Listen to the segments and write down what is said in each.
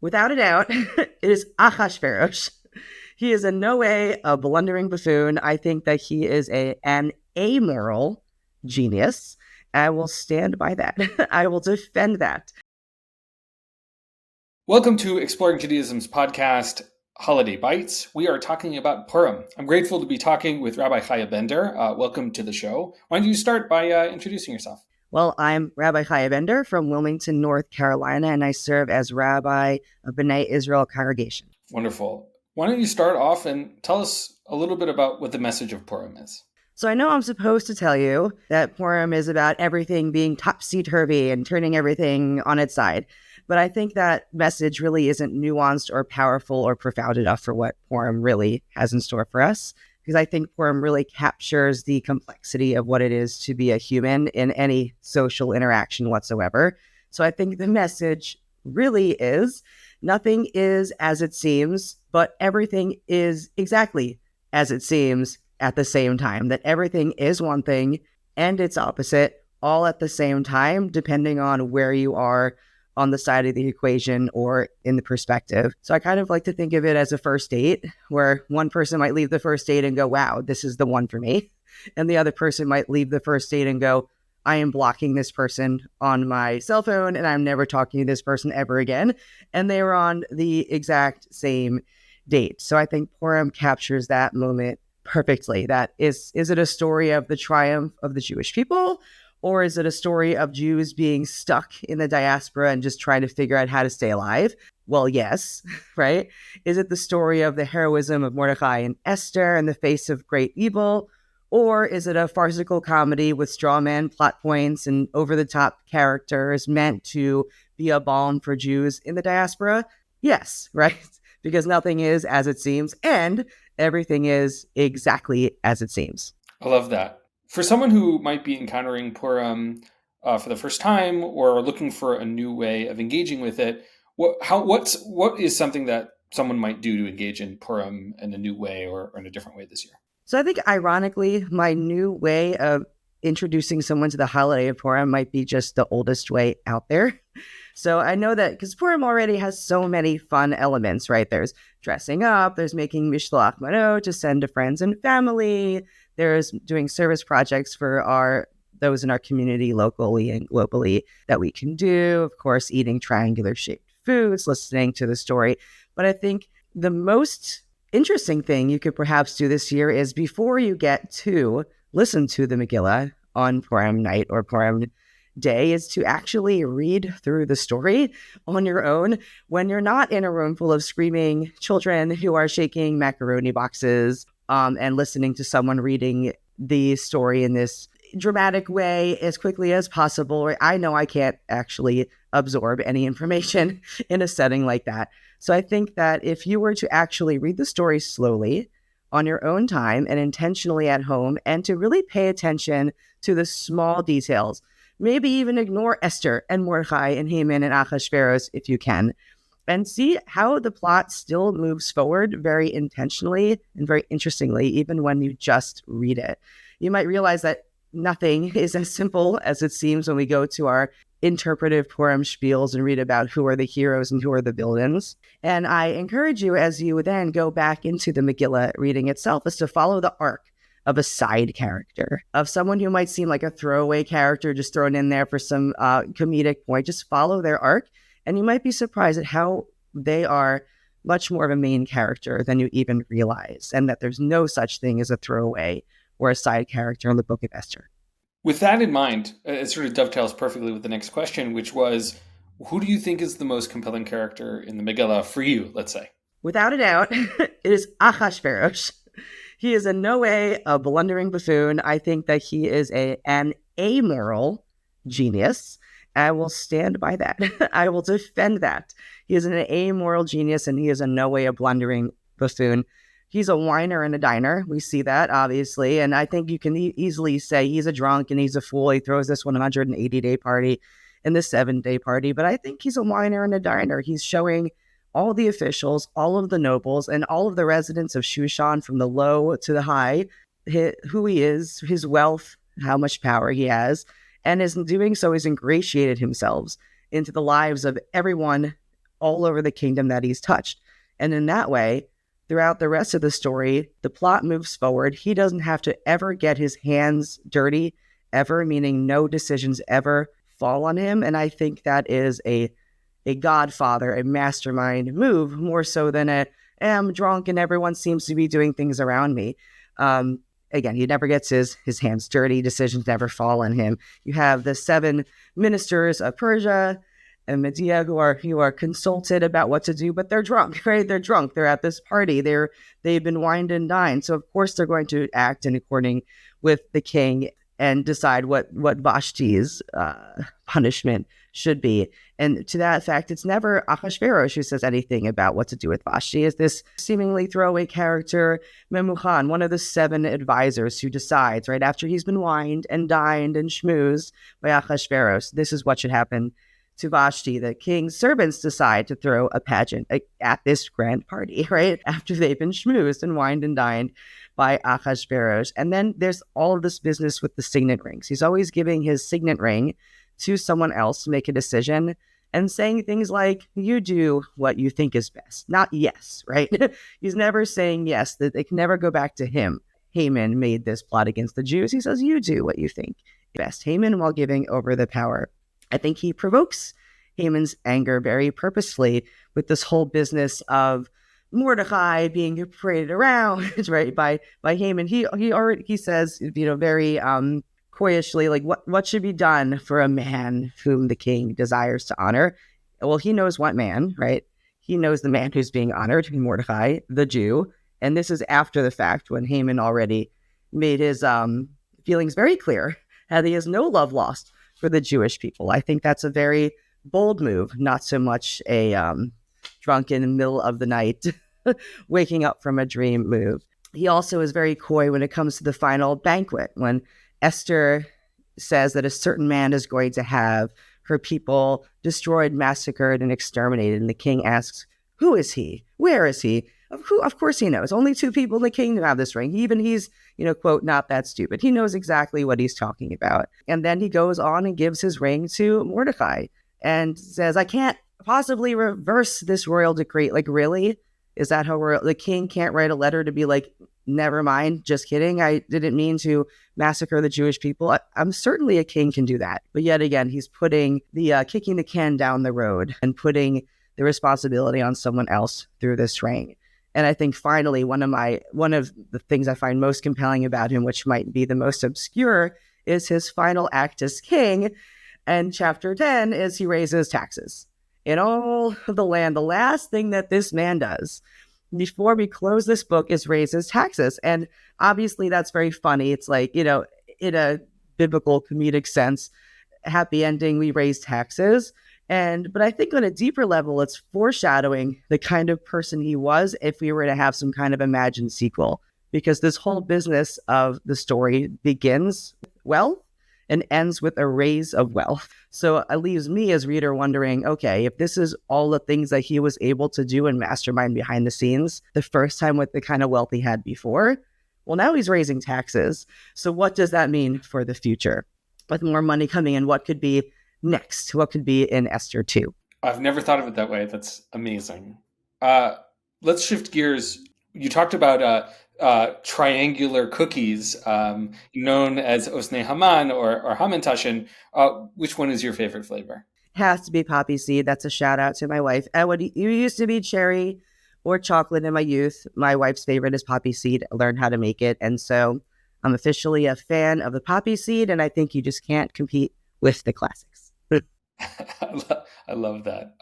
Without a doubt, it is Achashverosh. He is in no way a blundering buffoon. I think that he is an amoral genius. I will stand by that. I will defend that. Welcome to Exploring Judaism's podcast, Holiday Bites. We are talking about Purim. I'm grateful to be talking with Rabbi Chaya Bender. Welcome to the show. Why don't you start by introducing yourself? Well, I'm Rabbi Chaya Bender from Wilmington, North Carolina, and I serve as Rabbi of B'nai Israel Congregation. Wonderful. Why don't you start off and tell us a little bit about what the message of Purim is? So I know I'm supposed to tell you that Purim is about everything being topsy-turvy and turning everything on its side. But I think that message really isn't nuanced or powerful or profound enough for what Purim really has in store for us. Because I think Purim really captures the complexity of what it is to be a human in any social interaction whatsoever. So I think the message really is nothing is as it seems, but everything is exactly as it seems at the same time. That everything is one thing and its opposite all at the same time, depending on where you are on the side of the equation or in the perspective. So I kind of like to think of it as a first date where one person might leave the first date and go, wow, this is the one for me. And the other person might leave the first date and go, I am blocking this person on my cell phone and I'm never talking to this person ever again. And they were on the exact same date. So I think Purim captures that moment perfectly. That is it a story of the triumph of the Jewish people? Or is it a story of Jews being stuck in the diaspora and just trying to figure out how to stay alive? Well, yes, right? Is it the story of the heroism of Mordecai and Esther in the face of great evil? Or is it a farcical comedy with straw man plot points and over-the-top characters meant to be a balm for Jews in the diaspora? Yes, right? Because nothing is as it seems, and everything is exactly as it seems. I love that. For someone who might be encountering Purim for the first time or looking for a new way of engaging with it, what is something that someone might do to engage in Purim in a new way or in a different way this year? So I think, ironically, my new way of introducing someone to the holiday of Purim might be just the oldest way out there. So I know that because Purim already has so many fun elements, right? There's dressing up, there's making mishloach manot to send to friends and family, there's doing service projects for those in our community locally and globally that we can do. Of course, eating triangular shaped foods, listening to the story. But I think the most interesting thing you could perhaps do this year is before you get to listen to the Megillah on Purim night or Purim day is to actually read through the story on your own when you're not in a room full of screaming children who are shaking macaroni boxes and listening to someone reading the story in this dramatic way as quickly as possible. I know I can't actually absorb any information in a setting like that. So I think that if you were to actually read the story slowly on your own time and intentionally at home and to really pay attention to the small details, maybe even ignore Esther and Mordecai and Haman and Achashverosh if you can, and see how the plot still moves forward very intentionally and very interestingly, even when you just read it. You might realize that nothing is as simple as it seems when we go to our interpretive Purim spiels and read about who are the heroes and who are the villains. And I encourage you, as you then go back into the Megillah reading itself, is to follow the arc of a side character, of someone who might seem like a throwaway character just thrown in there for some comedic point. Just follow their arc, and you might be surprised at how they are much more of a main character than you even realize, and that there's no such thing as a throwaway or a side character in the Book of Esther. With that in mind, it sort of dovetails perfectly with the next question, which was, who do you think is the most compelling character in the Megillah for you, let's say? Without a doubt, it is Achashverosh. He is in no way a blundering buffoon. I think that he is an amoral genius. I will stand by that. I will defend that. He is an amoral genius, and he is in no way a blundering buffoon. He's a whiner and a diner. We see that, obviously. And I think you can easily say he's a drunk and he's a fool. He throws this 180-day party and this 7-day party. But I think he's a whiner and a diner. He's showing all the officials, all of the nobles, and all of the residents of Shushan, from the low to the high, who he is, his wealth, how much power he has. And in doing so, he's ingratiated himself into the lives of everyone all over the kingdom that he's touched. And in that way, throughout the rest of the story, the plot moves forward. He doesn't have to ever get his hands dirty, ever, meaning no decisions ever fall on him. And I think that is a godfather, a mastermind move, more so than I'm drunk and everyone seems to be doing things around me. Again, he never gets his hands dirty. Decisions never fall on him. You have the 7 ministers of Persia and Media who are consulted about what to do, but they're drunk, right? They're drunk. They're at this party. They've been wined and dined. So of course they're going to act in according with the king and decide what Vashti's punishment should be. And to that fact, it's never Achashverosh who says anything about what to do with Vashti. Is this seemingly throwaway character, Memuchan, one of the 7 advisors who decides right after he's been wined and dined and schmoozed by Achashverosh, this is what should happen to Vashti. The king's servants decide to throw a pageant at this grand party, right? After they've been schmoozed and wined and dined by Achashverosh. And then there's all of this business with the signet rings. He's always giving his signet ring to someone else to make a decision and saying things like, you do what you think is best, not yes, right? He's never saying yes, that they can never go back to him. Haman made this plot against the Jews. He says, you do what you think best. Haman, while giving over the power, I think he provokes Haman's anger very purposefully with this whole business of Mordecai being paraded around, right, by Haman. He says, very coyishly, like, what should be done for a man whom the king desires to honor? Well, he knows what man, right? He knows the man who's being honored, Mordecai, the Jew. And this is after the fact, when Haman already made his feelings very clear, that he has no love lost for the Jewish people. I think that's a very bold move, not so much a drunken in the middle of the night, waking up from a dream move. He also is very coy when it comes to the final banquet, when Esther says that a certain man is going to have her people destroyed, massacred, and exterminated. And the king asks, who is he? Where is he? Of course he knows. Only 2 people in the kingdom have this ring. He's, quote, not that stupid. He knows exactly what he's talking about. And then he goes on and gives his ring to Mordecai and says, I can't possibly reverse this royal decree. Like, really? Is that how the king can't write a letter to be like, never mind, just kidding. I didn't mean to massacre the Jewish people. I'm certainly a king can do that. But yet again, he's putting the kicking the can down the road and putting the responsibility on someone else through this ring. And I think finally, one of the things I find most compelling about him, which might be the most obscure, is his final act as king. And chapter 10 is he raises taxes in all of the land. The last thing that this man does before we close this book is raises taxes. And obviously that's very funny. It's like, in a biblical comedic sense, happy ending, we raise taxes. But I think on a deeper level, it's foreshadowing the kind of person he was if we were to have some kind of imagined sequel, because this whole business of the story begins wealth and ends with a raise of wealth. So it leaves me as reader wondering, okay, if this is all the things that he was able to do and mastermind behind the scenes the first time with the kind of wealth he had before, well, now he's raising taxes. So what does that mean for the future? With more money coming in, what could be next? What could be in Esther 2? I've never thought of it that way. That's amazing. Let's shift gears. You talked about triangular cookies, known as Oznei Haman or Hamentashen. Which one is your favorite flavor? Has to be poppy seed. That's a shout out to my wife. You used to be cherry or chocolate in my youth. My wife's favorite is poppy seed. I learned how to make it. And so I'm officially a fan of the poppy seed. And I think you just can't compete with the classics. I love that.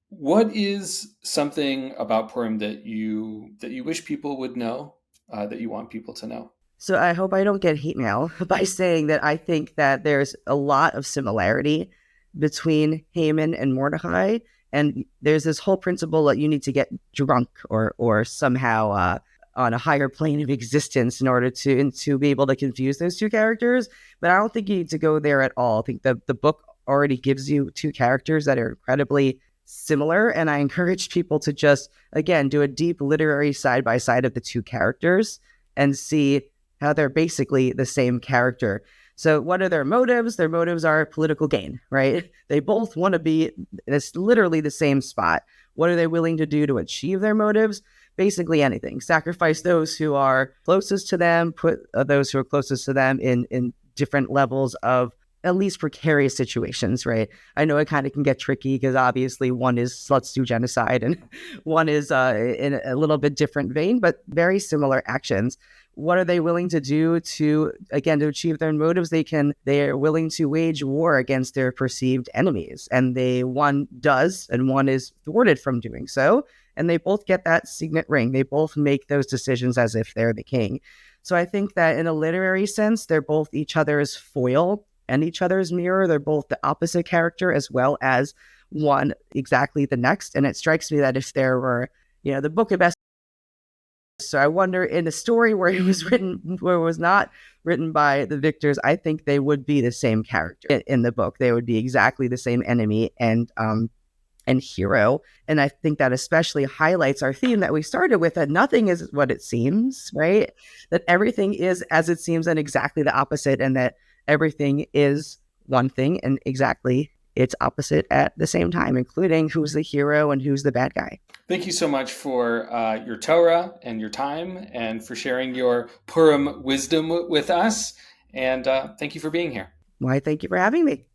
What is something about Purim that you wish people would know, that you want people to know? So I hope I don't get hate mail by saying that I think that there's a lot of similarity between Haman and Mordecai. And there's this whole principle that you need to get drunk or somehow on a higher plane of existence in order to be able to confuse those 2 characters. But I don't think you need to go there at all. I think the book already gives you 2 characters that are incredibly similar. And I encourage people to just, again, do a deep literary side-by-side of the 2 characters and see how they're basically the same character. So what are their motives? Their motives are political gain, right? They both want to be, it's literally the same spot. What are they willing to do to achieve their motives? Basically anything. Sacrifice those who are closest to them, put those who are closest to them in different levels of at least precarious situations, right? I know it kind of can get tricky because obviously one is let's do genocide and one is in a little bit different vein, but very similar actions. What are they willing to do to, again, to achieve their motives? They are willing to wage war against their perceived enemies. And one does, and one is thwarted from doing so. And they both get that signet ring. They both make those decisions as if they're the king. So I think that in a literary sense, they're both each other's foil and each other's mirror. They're both the opposite character as well as one exactly the next. And it strikes me that if there were, the book of Esther, so I wonder in a story where it was not written by the victors, I think they would be the same character in the book. They would be exactly the same enemy and hero. And I think that especially highlights our theme that we started with, that nothing is what it seems, right? That everything is as it seems and exactly the opposite, and that everything is one thing and exactly its opposite at the same time, including who's the hero and who's the bad guy. Thank you so much for your Torah and your time and for sharing your Purim wisdom with us. And thank you for being here. Why, thank you for having me.